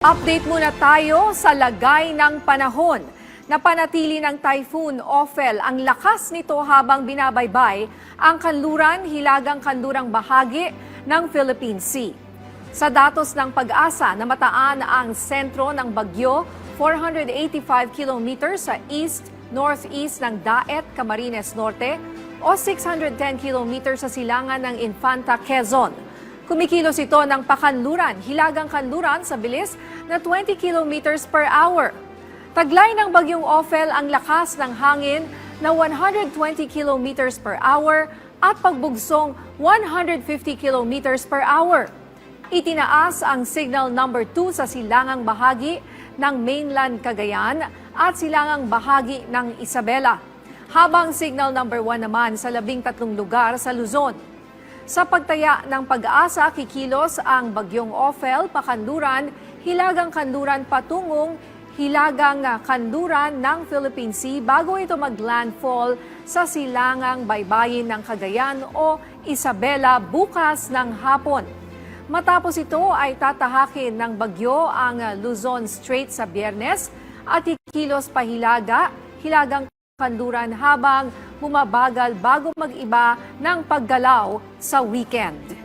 Update muna tayo sa lagay ng panahon. Napanatili ng Typhoon Ophel ang lakas nito habang binabaybay ang kanluran, hilagang kanlurang bahagi ng Philippine Sea. Sa datos ng Pag-asa, namataan ang sentro ng bagyo 485 kilometers sa east-northeast ng Daet, Camarines Norte o 610 kilometers sa silangan ng Infanta, Quezon. Kumikilos ito ng pakanluran, hilagang kanluran sa bilis na 20 kilometers per hour. Taglay ng bagyong Ophel ang lakas ng hangin na 120 kilometers per hour at pagbugsong 150 kilometers per hour. Itinaas ang signal number 2 sa silangang bahagi ng mainland Cagayan at silangang bahagi ng Isabela, habang signal number 1 naman sa 13 lugar sa Luzon. Sa pagtaya ng Pag-asa, kikilos ang bagyong Ophel, pakanluran, hilagang kanluran patungong hilagang kanluran ng Philippine Sea bago ito maglandfall sa silangang baybayin ng Cagayan o Isabela bukas ng hapon. Matapos ito ay tatahakin ng bagyo ang Luzon Strait sa Biyernes at kikilos pa hilagang kanluran habang bumabagal bago mag-iba ng paggalaw sa weekend.